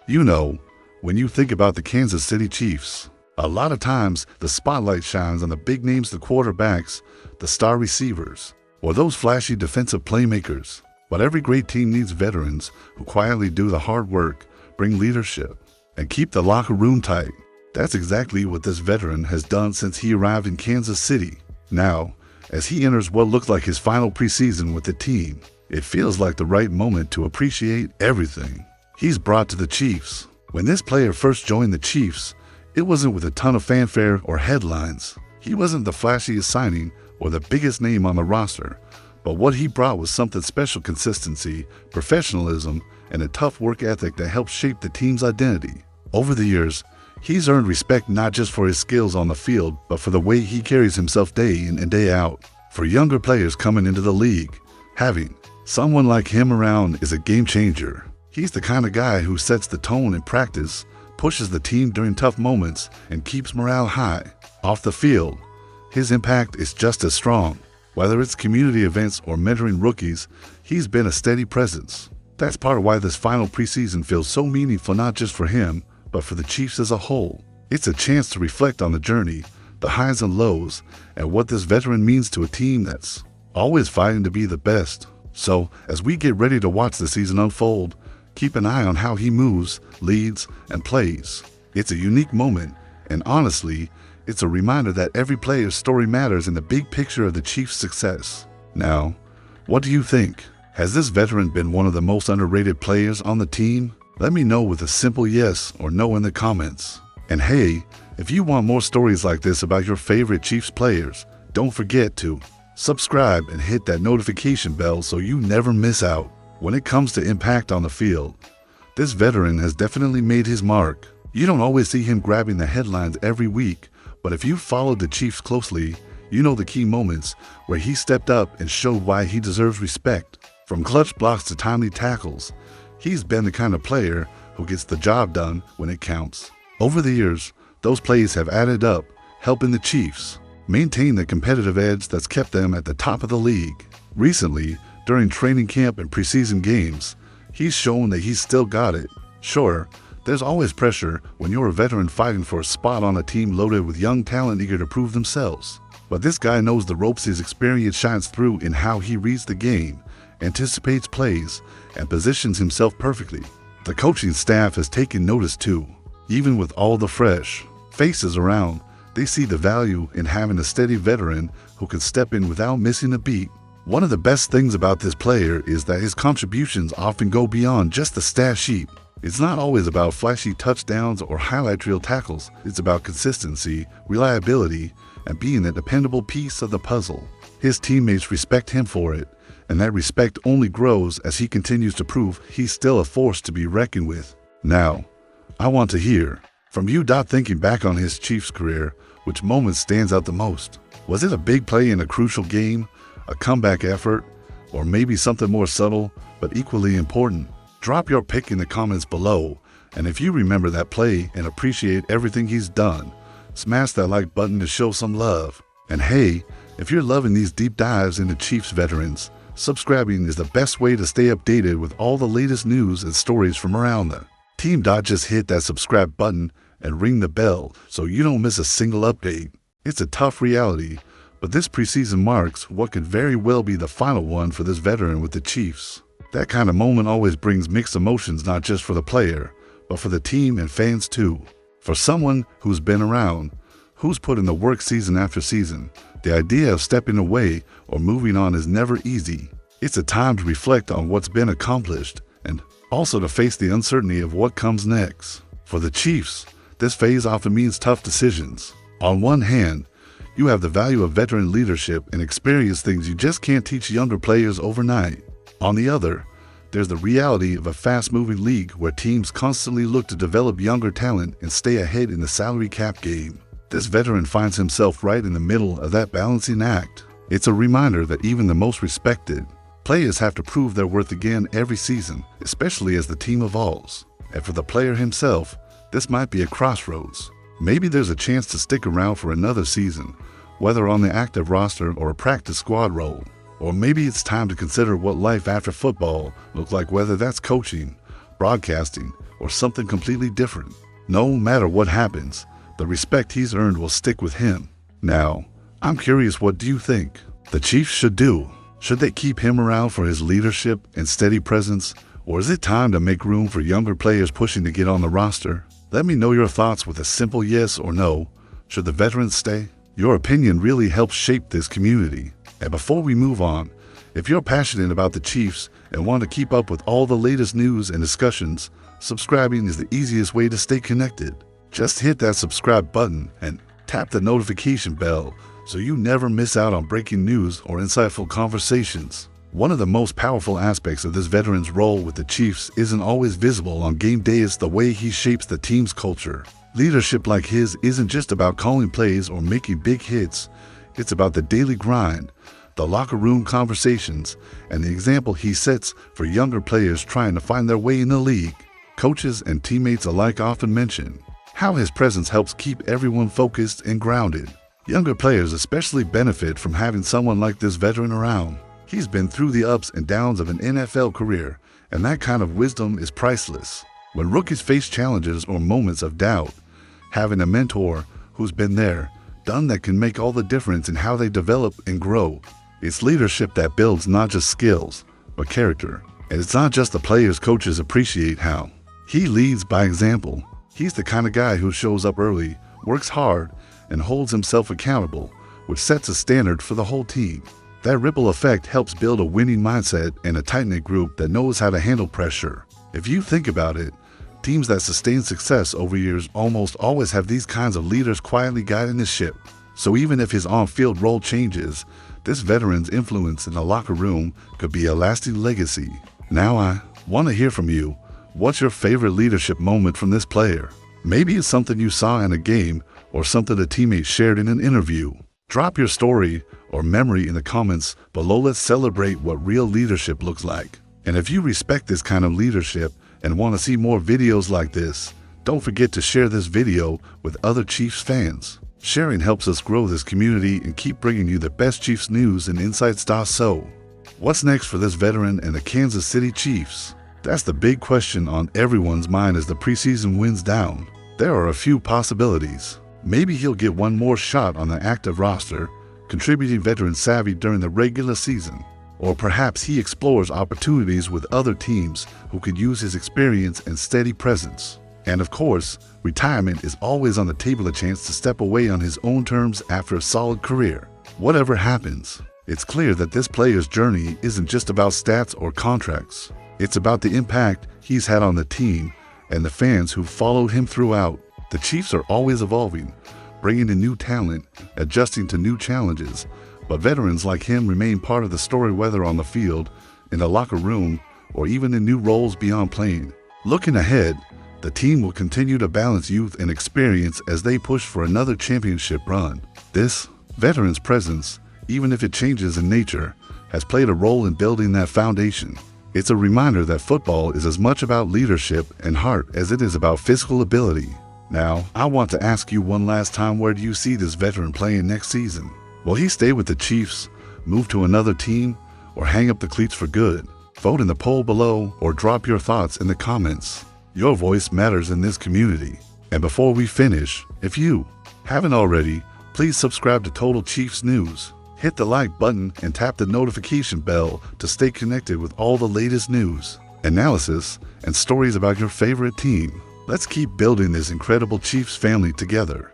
You know, when you think about the Kansas City Chiefs, a lot of times the spotlight shines on the big names, the quarterbacks, the star receivers, or those flashy defensive playmakers. But every great team needs veterans who quietly do the hard work, bring leadership, and keep the locker room tight. That's exactly what this veteran has done since he arrived in Kansas City. Now, as he enters what looks like his final preseason with the team, it feels like the right moment to appreciate everything he's brought to the Chiefs. When this player first joined the Chiefs, it wasn't with a ton of fanfare or headlines. He wasn't the flashiest signing or the biggest name on the roster, but what he brought was something special: consistency, professionalism, and a tough work ethic that helped shape the team's identity. Over the years, he's earned respect not just for his skills on the field, but for the way he carries himself day in and day out. For younger players coming into the league, having someone like him around is a game changer. He's the kind of guy who sets the tone in practice, pushes the team during tough moments, and keeps morale high. Off the field, his impact is just as strong. Whether it's community events or mentoring rookies, he's been a steady presence. That's part of why this final preseason feels so meaningful, not just for him, but for the Chiefs as a whole. It's a chance to reflect on the journey, the highs and lows, and what this veteran means to a team that's always fighting to be the best. So, as we get ready to watch the season unfold, keep an eye on how he moves, leads, and plays. It's a unique moment, and honestly, it's a reminder that every player's story matters in the big picture of the Chiefs' success. Now, what do you think? Has this veteran been one of the most underrated players on the team? Let me know with a simple yes or no in the comments. And hey, if you want more stories like this about your favorite Chiefs players, don't forget to subscribe and hit that notification bell so you never miss out. When it comes to impact on the field, this veteran has definitely made his mark. You don't always see him grabbing the headlines every week, but if you followed the Chiefs closely, you know the key moments where he stepped up and showed why he deserves respect. From clutch blocks to timely tackles, he's been the kind of player who gets the job done when it counts. Over the years, those plays have added up, helping the Chiefs maintain the competitive edge that's kept them at the top of the league. Recently, during training camp and preseason games, he's shown that he's still got it. Sure, there's always pressure when you're a veteran fighting for a spot on a team loaded with young talent eager to prove themselves. But this guy knows the ropes. His experience shines through in how he reads the game, anticipates plays, and positions himself perfectly. The coaching staff has taken notice too. Even with all the fresh faces around, they see the value in having a steady veteran who can step in without missing a beat. One of the best things about this player is that his contributions often go beyond just the stat sheet. It's not always about flashy touchdowns or highlight reel tackles. It's about consistency, reliability, and being a dependable piece of the puzzle. His teammates respect him for it, and that respect only grows as he continues to prove he's still a force to be reckoned with. Now, I want to hear from you. Thinking back on his Chiefs career, which moment stands out the most? Was it a big play in a crucial game, a comeback effort, or maybe something more subtle but equally important? Drop your pick in the comments below, and if you remember that play and appreciate everything he's done, smash that like button to show some love. And hey, if you're loving these deep dives into Chiefs veterans, subscribing is the best way to stay updated with all the latest news and stories from around the team. Just hit that subscribe button and ring the bell so you don't miss a single update. It's a tough reality, but this preseason marks what could very well be the final one for this veteran with the Chiefs. That kind of moment always brings mixed emotions, not just for the player, but for the team and fans too. For someone who's been around, who's put in the work season after season, the idea of stepping away or moving on is never easy. It's a time to reflect on what's been accomplished and also to face the uncertainty of what comes next. For the Chiefs, this phase often means tough decisions. On one hand, you have the value of veteran leadership and experience, things you just can't teach younger players overnight. On the other, there's the reality of a fast-moving league where teams constantly look to develop younger talent and stay ahead in the salary cap game. This veteran finds himself right in the middle of that balancing act. It's a reminder that even the most respected players have to prove their worth again every season, especially as the team evolves. And for the player himself, this might be a crossroads. Maybe there's a chance to stick around for another season, whether on the active roster or a practice squad role. Or maybe it's time to consider what life after football looks like, whether that's coaching, broadcasting, or something completely different. No matter what happens, the respect he's earned will stick with him. Now, I'm curious, what do you think the Chiefs should do? Should they keep him around for his leadership and steady presence, or is it time to make room for younger players pushing to get on the roster? Let me know your thoughts with a simple yes or no. Should the veterans stay? Your opinion really helps shape this community. And before we move on, if you're passionate about the Chiefs and want to keep up with all the latest news and discussions, subscribing is the easiest way to stay connected. Just hit that subscribe button and tap the notification bell so you never miss out on breaking news or insightful conversations. One of the most powerful aspects of this veteran's role with the Chiefs isn't always visible on game day. It's the way he shapes the team's culture. Leadership like his isn't just about calling plays or making big hits. It's about the daily grind, the locker room conversations, and the example he sets for younger players trying to find their way in the league. Coaches and teammates alike often mention how his presence helps keep everyone focused and grounded. Younger players especially benefit from having someone like this veteran around. He's been through the ups and downs of an NFL career, and that kind of wisdom is priceless. When rookies face challenges or moments of doubt, having a mentor who's been there, done that can make all the difference in how they develop and grow. It's leadership that builds not just skills, but character. And it's not just the players coaches appreciate how he leads by example. He's the kind of guy who shows up early, works hard, and holds himself accountable, which sets a standard for the whole team. That ripple effect helps build a winning mindset and a tight-knit group that knows how to handle pressure. If you think about it, teams that sustain success over years almost always have these kinds of leaders quietly guiding the ship. So even if his on-field role changes, this veteran's influence in the locker room could be a lasting legacy. Now I want to hear from you. What's your favorite leadership moment from this player? Maybe it's something you saw in a game or something a teammate shared in an interview. Drop your story or memory in the comments below. Let's celebrate what real leadership looks like. And if you respect this kind of leadership and want to see more videos like this, don't forget to share this video with other Chiefs fans. Sharing helps us grow this community and keep bringing you the best Chiefs news and insights. So, what's next for this veteran and the Kansas City Chiefs? That's the big question on everyone's mind as the preseason winds down. There are a few possibilities. Maybe he'll get one more shot on the active roster, contributing veteran savvy during the regular season. Or perhaps he explores opportunities with other teams who could use his experience and steady presence. And of course, retirement is always on the table, a chance to step away on his own terms after a solid career. Whatever happens, it's clear that this player's journey isn't just about stats or contracts. It's about the impact he's had on the team and the fans who followed him throughout. The Chiefs are always evolving, bringing in new talent, adjusting to new challenges, but veterans like him remain part of the story, whether on the field, in the locker room, or even in new roles beyond playing. Looking ahead, the team will continue to balance youth and experience as they push for another championship run. This veteran's presence, even if it changes in nature, has played a role in building that foundation. It's a reminder that football is as much about leadership and heart as it is about physical ability. Now, I want to ask you one last time, where do you see this veteran playing next season? Will he stay with the Chiefs, move to another team, or hang up the cleats for good? Vote in the poll below or drop your thoughts in the comments. Your voice matters in this community. And before we finish, if you haven't already, please subscribe to Total Chiefs News. Hit the like button and tap the notification bell to stay connected with all the latest news, analysis, and stories about your favorite team. Let's keep building this incredible Chiefs family together.